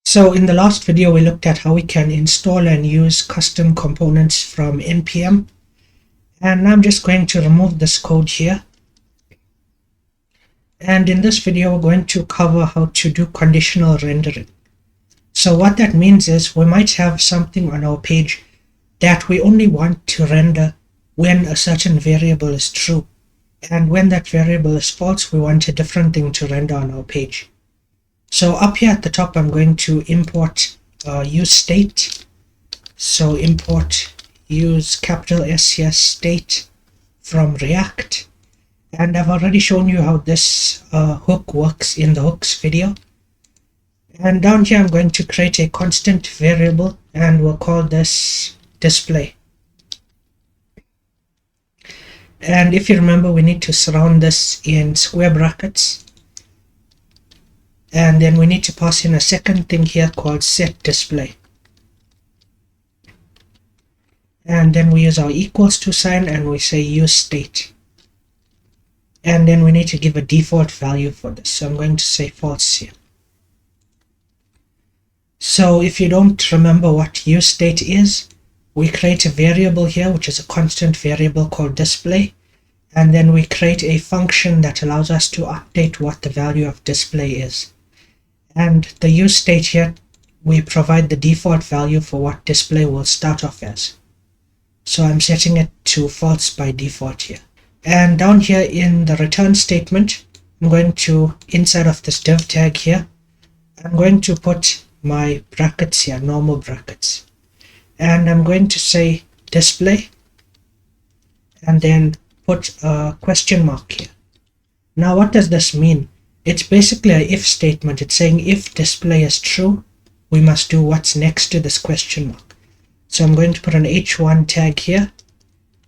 So in the last video, we looked at how we can install and use custom components from npm. And I'm just going to remove this code here. And in this video, we're going to cover how to do conditional rendering. So what that means is we might have something on our page that we only want to render when a certain variable is true. And when that variable is false, we want a different thing to render on our page. So up here at the top, I'm going to import use state. So import use capital S here state from React. And I've already shown you how this hook works in the hooks video. And down here, I'm going to create a constant variable and we'll call this display. And if you remember, we need to surround this in square brackets. And then we need to pass in a second thing here called set display. And then we use our equals to sign and we say use state. And then we need to give a default value for this. So I'm going to say false here. So if you don't remember what use state is, we create a variable here, which is a constant variable called display. And then we create a function that allows us to update what the value of display is. And the use state here, we provide the default value for what display will start off as. So I'm setting it to false by default here. And down here in the return statement, I'm going to, inside of this div tag here, I'm going to put my brackets here, normal brackets. And I'm going to say display and then put a question mark here. Now what does this mean? It's basically an if statement. It's saying if display is true, we must do what's next to this question mark. So I'm going to put an h1 tag here.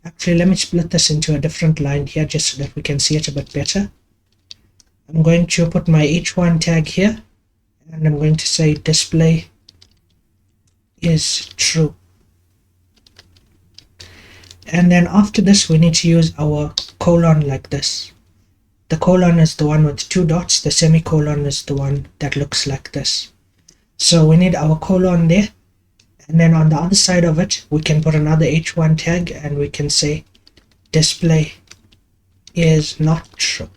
Actually, let me split this into a different line here just so that we can see it a bit better. I'm going to put my h1 tag here and I'm going to say display is true. And then after this, we need to use our colon like this. The colon is the one with two dots. The semicolon is the one that looks like this. So we need our colon there. And then on the other side of it, we can put another h1 tag and we can say display is not true.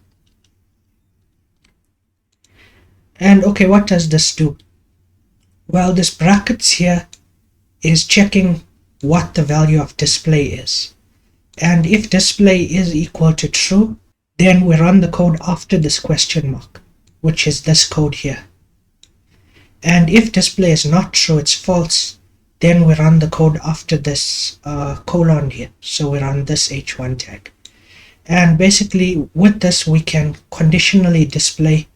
And okay, what does this do? Well, this brackets here is checking what the value of display is. And if display is equal to true, then we run the code after this question mark, which is this code here. And if display is not true, it's false, then we run the code after this colon here. So we run this h1 tag. And basically with this, we can conditionally display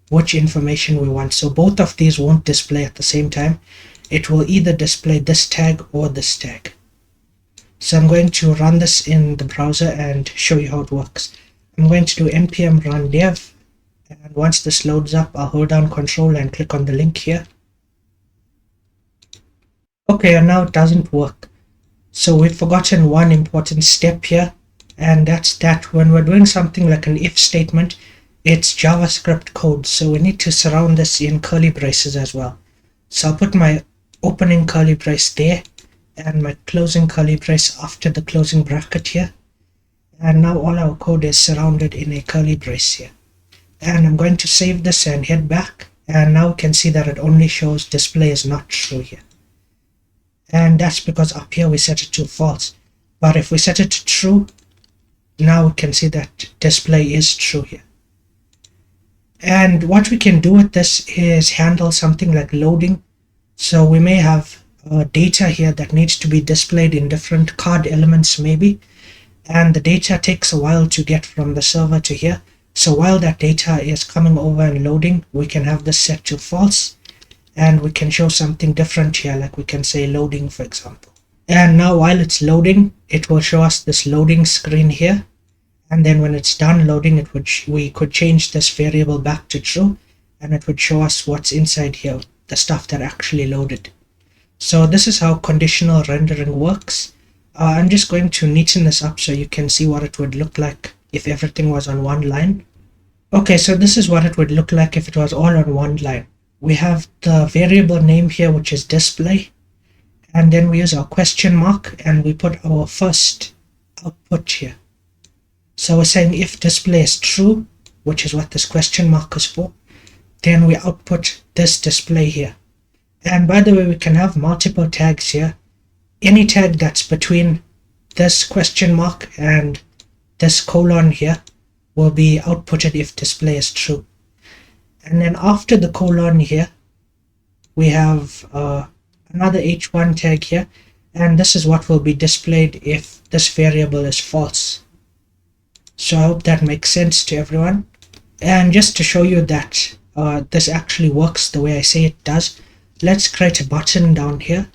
which information we want. So both of these won't display at the same time. It will either display this tag or this tag. So I'm going to run this in the browser and show you how it works. I'm going to do npm run dev, and once this loads up, I'll hold down Control and click on the link here. Okay, and now it doesn't work. So we've forgotten one important step here, and that's that when we're doing something like an if statement, it's JavaScript code, so we need to surround this in curly braces as well. So I'll put my opening curly brace there and my closing curly brace after the closing bracket here. And now all our code is surrounded in a curly brace here. And I'm going to save this and head back. And now we can see that it only shows display is not true here. And that's because up here we set it to false. But if we set it to true, now we can see that display is true here. And what we can do with this is handle something like loading. So we may have data here that needs to be displayed in different card elements maybe. And the data takes a while to get from the server to here. So while that data is coming over and loading, we can have this set to false. And we can show something different here, like we can say loading, for example. And now while it's loading, it will show us this loading screen here. And then when it's done loading, we could change this variable back to true. And it would show us what's inside here, the stuff that actually loaded. So this is how conditional rendering works. I'm just going to neaten this up so you can see what it would look like if everything was on one line. Okay, so this is what it would look like if it was all on one line. we have the variable name here, which is display, and then we use our question mark and we put our first output here. So we're saying if display is true, which is what this question mark is for, then we output this display here. And by the way, we can have multiple tags here. Any tag that's between this question mark and this colon here will be outputted if display is true. And then after the colon here, we have another h1 tag here, and this is what will be displayed if this variable is false. So I hope that makes sense to everyone. And just to show you that this actually works the way I say it does, let's create a button down here,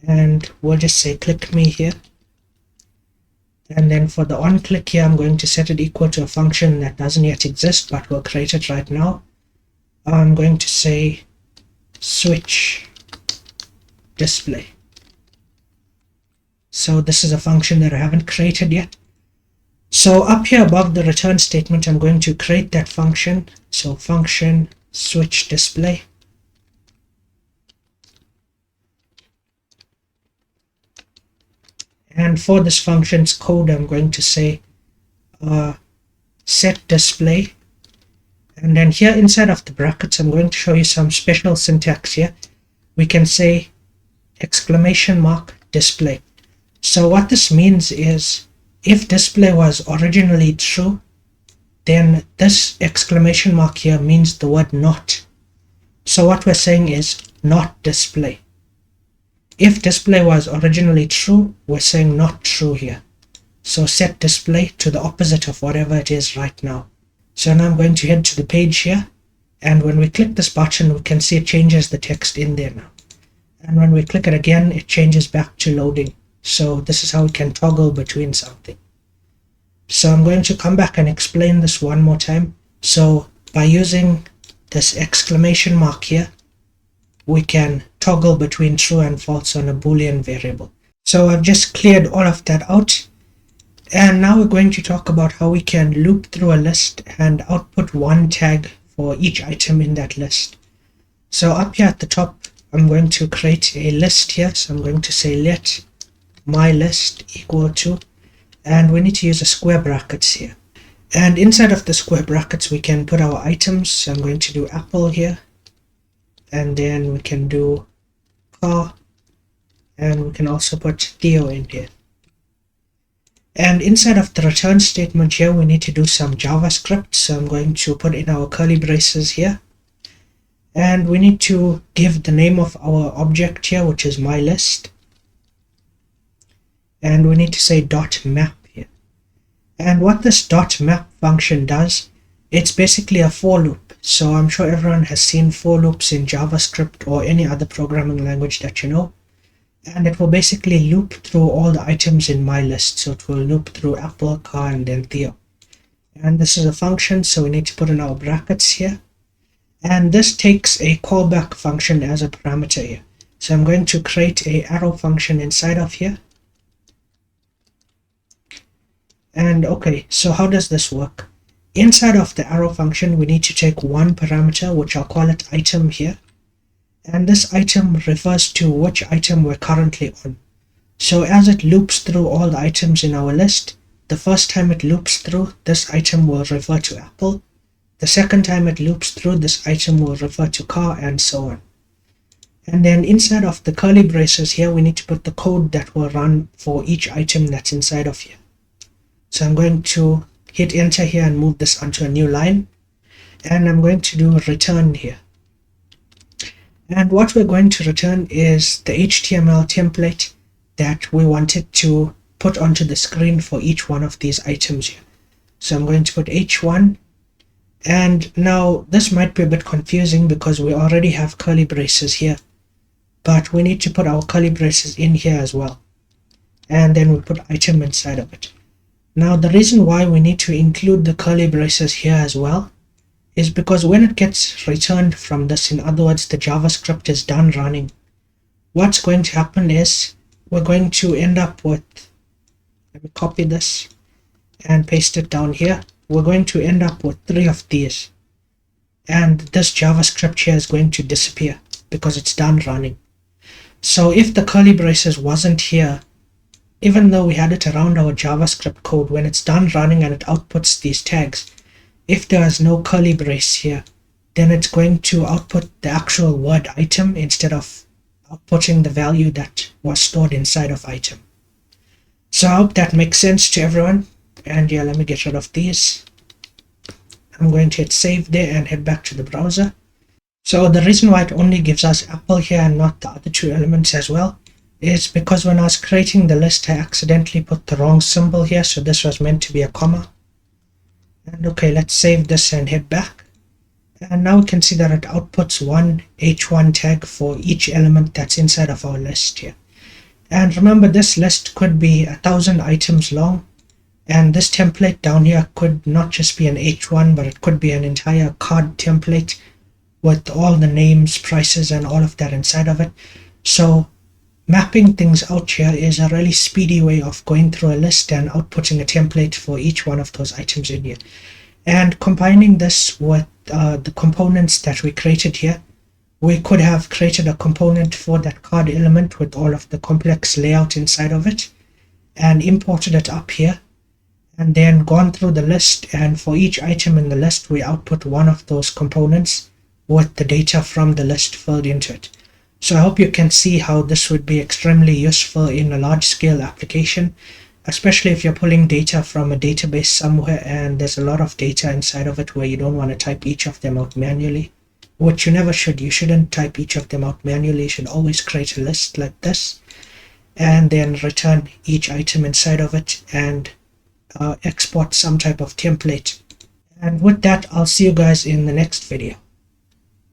and we'll just say click me here. And then for the on click here, I'm going to set it equal to a function that doesn't yet exist, but we'll create it right now. I'm going to say switch display. So this is a function that I haven't created yet. So up here above the return statement, I'm going to create that function. So function switch display. And for this function's code, I'm going to say set display. And then here inside of the brackets, I'm going to show you some special syntax here. We can say exclamation mark display. So what this means is if display was originally true, then this exclamation mark here means the word not. So what we're saying is not display. If display was originally true, we're saying not true here. So set display to the opposite of whatever it is right now. So now I'm going to head to the page here, and when we click this button, we can see it changes the text in there now. And when we click it again, it changes back to loading. So this is how we can toggle between something. So I'm going to come back and explain this one more time. So by using this exclamation mark here, we can toggle between true and false on a Boolean variable. So I've just cleared all of that out. And now we're going to talk about how we can loop through a list and output one tag for each item in that list. So up here at the top, I'm going to create a list here. So I'm going to say let my list equal to, and we need to use a square brackets here. And inside of the square brackets, we can put our items. So I'm going to do apple here, and then we can do car, and we can also put Theo in here. And inside of the return statement here, we need to do some JavaScript. So I'm going to put in our curly braces here, and we need to give the name of our object here, which is my list, and we need to say dot map here. And what this dot map function does, it's basically a for loop. So I'm sure everyone has seen for loops in JavaScript or any other programming language that you know. And it will basically loop through all the items in my list. So it will loop through apple, car, and then Theo. And this is a function, so we need to put in our brackets here. And this takes a callback function as a parameter here. So I'm going to create a arrow function inside of here. And okay, so how does this work? Inside of the arrow function, we need to take one parameter, which I'll call it item here. And this item refers to which item we're currently on. So as it loops through all the items in our list, the first time it loops through, this item will refer to apple. The second time it loops through, this item will refer to car, and so on. And then inside of the curly braces here, we need to put the code that will run for each item that's inside of here. So I'm going to hit enter here and move this onto a new line. And I'm going to do return here. And what we're going to return is the HTML template that we wanted to put onto the screen for each one of these items here. So I'm going to put h1. And now this might be a bit confusing because we already have curly braces here, but we need to put our curly braces in here as well. And then we put item inside of it. Now the reason why we need to include the curly braces here as well is because when it gets returned from this, in other words, the JavaScript is done running, what's going to happen is we're going to end up with, let me copy this and paste it down here. We're going to end up with 3 of these. and this JavaScript here is going to disappear because it's done running. So if the curly braces wasn't here, even though we had it around our JavaScript code, when it's done running and it outputs these tags, if there is no curly brace here, then it's going to output the actual word item instead of outputting the value that was stored inside of item. So I hope that makes sense to everyone. And yeah, let me get rid of these. I'm going to hit save there and head back to the browser. So the reason why it only gives us Apple here and not the other two elements as well is because when I was creating the list, I accidentally put the wrong symbol here. So this was meant to be a comma. And okay, let's save this and head back. And now we can see that it outputs one h1 tag for each element that's inside of our list here. And remember, this list could be 1,000 items long, and this template down here could not just be an h1, but it could be an entire card template with all the names, prices, and all of that inside of it. So mapping things out here is a really speedy way of going through a list and outputting a template for each one of those items in here. And combining this with the components that we created here, we could have created a component for that card element with all of the complex layout inside of it and imported it up here, and then gone through the list, and for each item in the list we output one of those components with the data from the list filled into it. So I hope you can see how this would be extremely useful in a large scale application, especially if you're pulling data from a database somewhere and there's a lot of data inside of it where you don't want to type each of them out manually, which you never should. You shouldn't type each of them out manually. You should always create a list like this and then return each item inside of it and export some type of template. And with that, I'll see you guys in the next video.